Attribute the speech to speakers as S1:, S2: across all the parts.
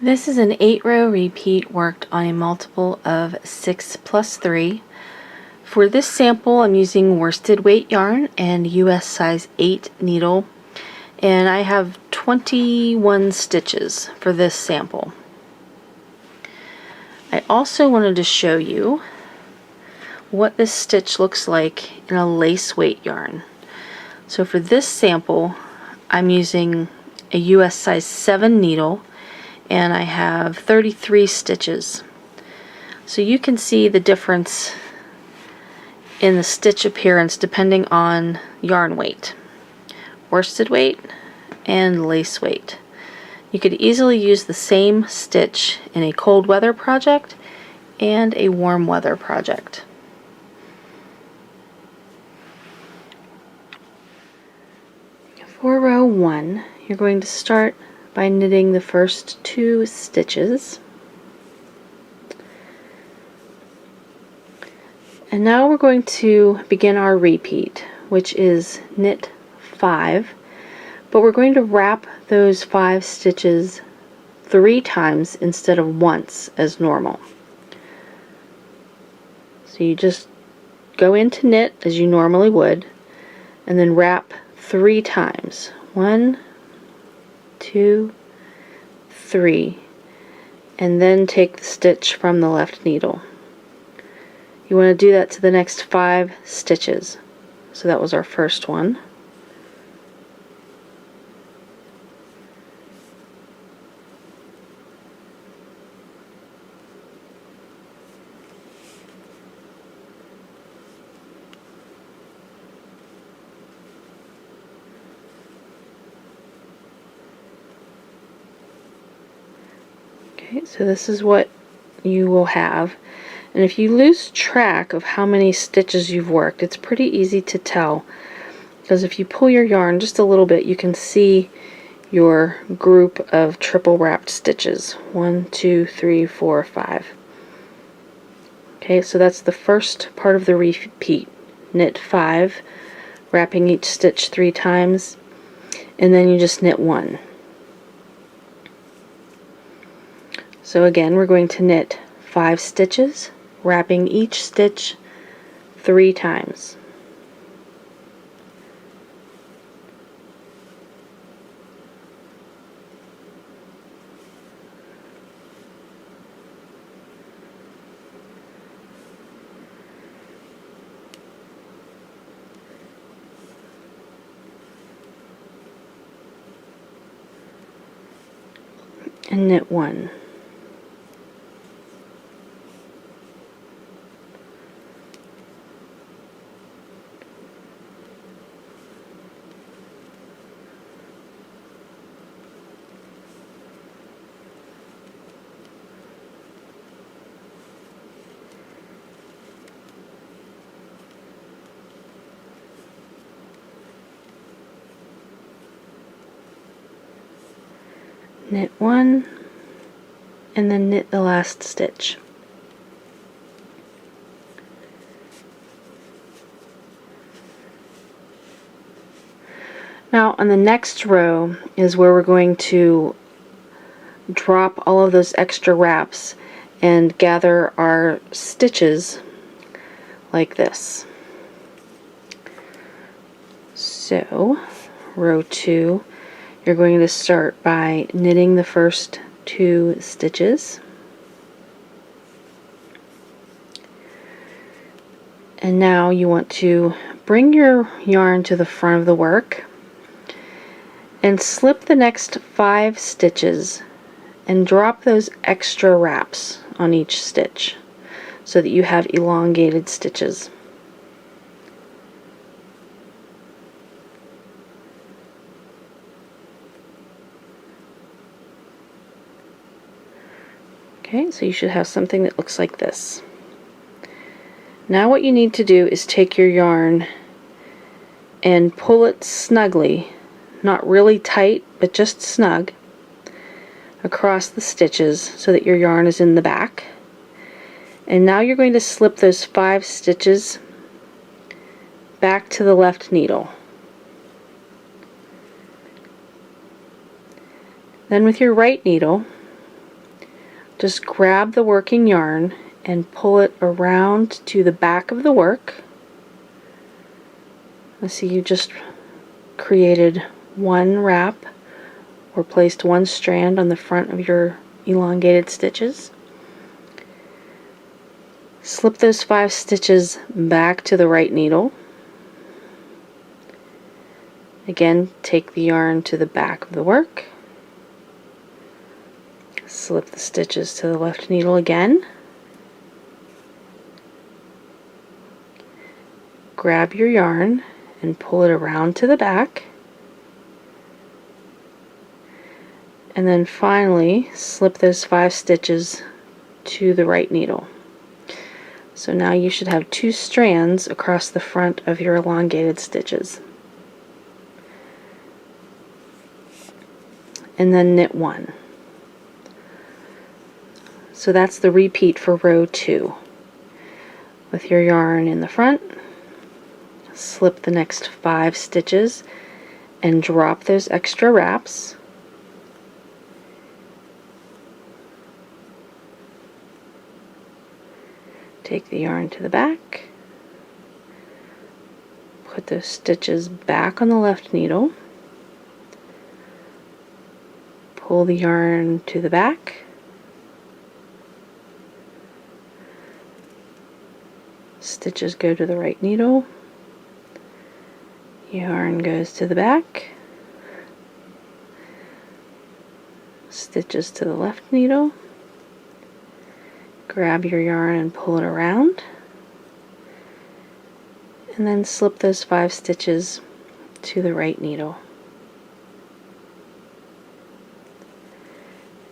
S1: This is an 8-row repeat worked on a multiple of 6 plus 3. For this sample, I'm using worsted weight yarn and US size 8 needle, and I have 21 stitches for this sample. I also wanted to show you what this stitch looks like in a lace weight yarn. So for this sample, I'm using a US size 7 needle, and I have 33 stitches. So you can see the difference in the stitch appearance depending on yarn weight, worsted weight, and lace weight. You could easily use the same stitch in a cold weather project and a warm weather project. For row 1, you're going to start by knitting the first 2 stitches. And now we're going to begin our repeat, which is knit 5, but we're going to wrap those 5 stitches 3 times instead of once as normal. So you just go into knit as you normally would, and then wrap 3 times. 1, 2, 3, and then take the stitch from the left needle. You want to do that to the next 5 stitches. So that was our first one. Okay, so this is what you will have. And if you lose track of how many stitches you've worked, it's pretty easy to tell. Because if you pull your yarn just a little bit, you can see your group of triple wrapped stitches. 1, 2, 3, 4, 5. Okay, so that's the first part of the repeat. Knit 5, wrapping each stitch 3 times, and then you just knit 1. So again, we're going to knit 5 stitches, wrapping each stitch 3 times. And knit 1. Knit 1, and then knit the last stitch. Now on the next row is where we're going to drop all of those extra wraps and gather our stitches like this. So row 2, you're going to start by knitting the first 2 stitches, and now you want to bring your yarn to the front of the work and slip the next 5 stitches and drop those extra wraps on each stitch so that you have elongated stitches. Okay, so you should have something that looks like this. Now what you need to do is take your yarn and pull it snugly, not really tight, but just snug, across the stitches so that your yarn is in the back. And now you're going to slip those 5 stitches back to the left needle. Then with your right needle, just grab the working yarn and pull it around to the back of the work. Let's see, you just created one wrap or placed one strand on the front of your elongated stitches. Slip those 5 stitches back to the right needle. Again, take the yarn to the back of the work. Slip the stitches to the left needle again. Grab your yarn and pull it around to the back. And then finally slip those 5 stitches to the right needle. So now you should have 2 strands across the front of your elongated stitches. And then knit 1. So that's the repeat for row 2. With your yarn in the front, slip the next 5 stitches and drop those extra wraps. Take the yarn to the back, put those stitches back on the left needle, pull the yarn to the back, stitches go to the right needle, yarn goes to the back, stitches to the left needle, grab your yarn and pull it around, and then slip those 5 stitches to the right needle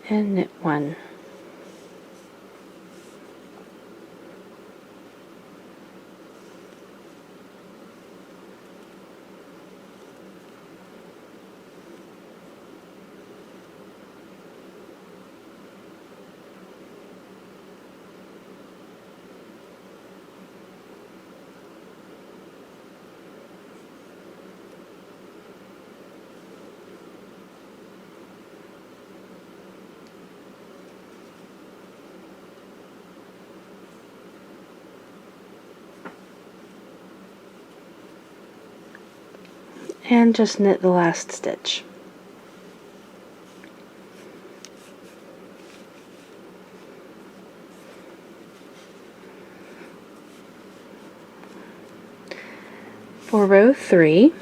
S1: and knit 1. And just knit the last stitch. For row 3,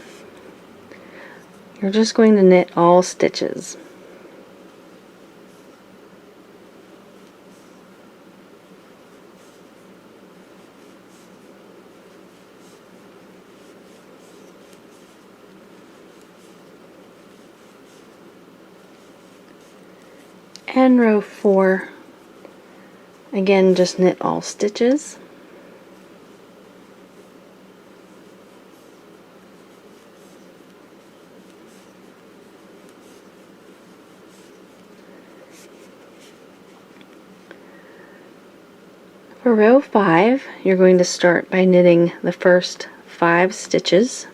S1: you're just going to knit all stitches. And row 4, again just knit all stitches. For row 5, you're going to start by knitting the first 5 stitches.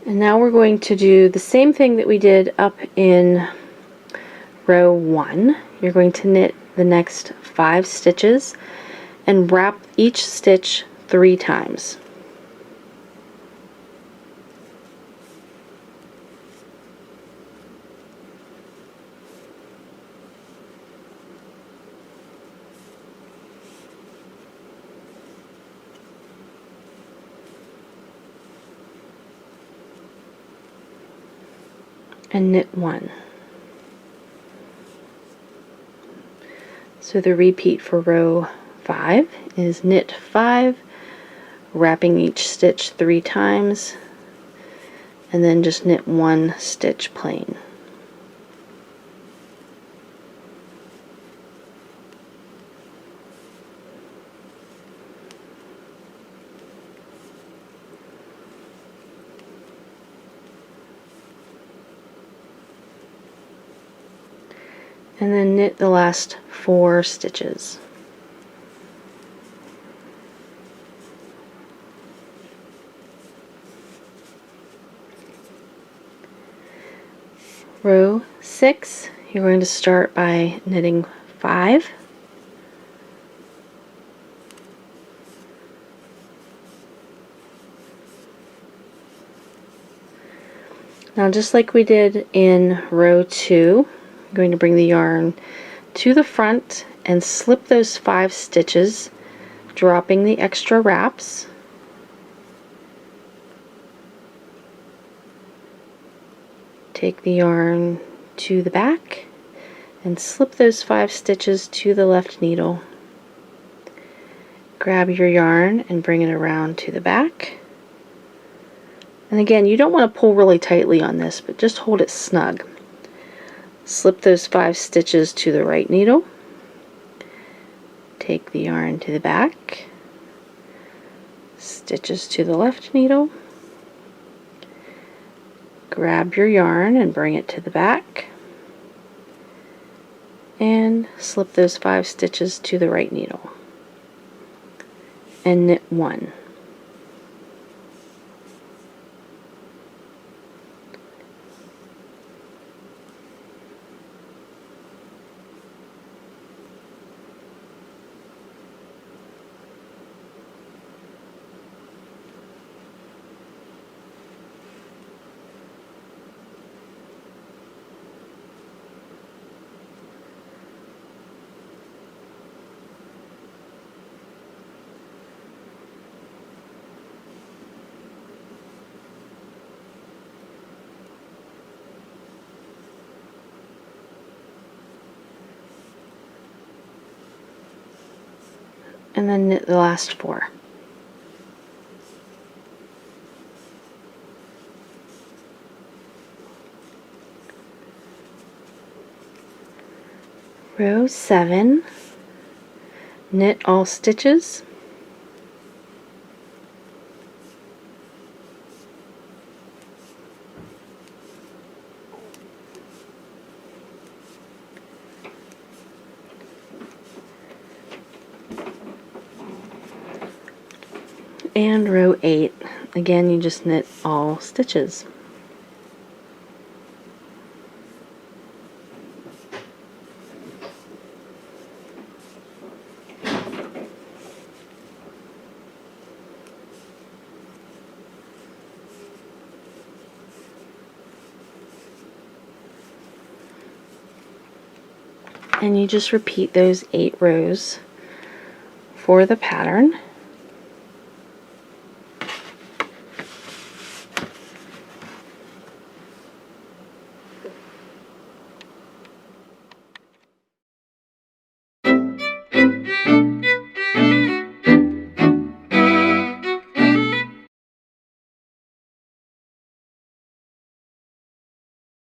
S1: And now we're going to do the same thing that we did up in row 1. You're going to knit the next 5 stitches and wrap each stitch 3 times. And knit 1. So the repeat for row 5 is knit 5, wrapping each stitch 3 times, and then just knit 1 stitch plain. And then knit the last 4 stitches. Row 6, you're going to start by knitting 5. Now just like we did in row 2, I'm going to bring the yarn to the front and slip those 5 stitches, dropping the extra wraps. Take the yarn to the back and slip those 5 stitches to the left needle. Grab your yarn and bring it around to the back. And again, you don't want to pull really tightly on this, but just hold it snug. Slip those 5 stitches to the right needle. Take the yarn to the back. Stitches to the left needle. Grab your yarn and bring it to the back. And slip those 5 stitches to the right needle. And knit 1. And then knit the last 4. Row 7, knit all stitches. And row 8, again you just knit all stitches. And you just repeat those 8 rows for the pattern.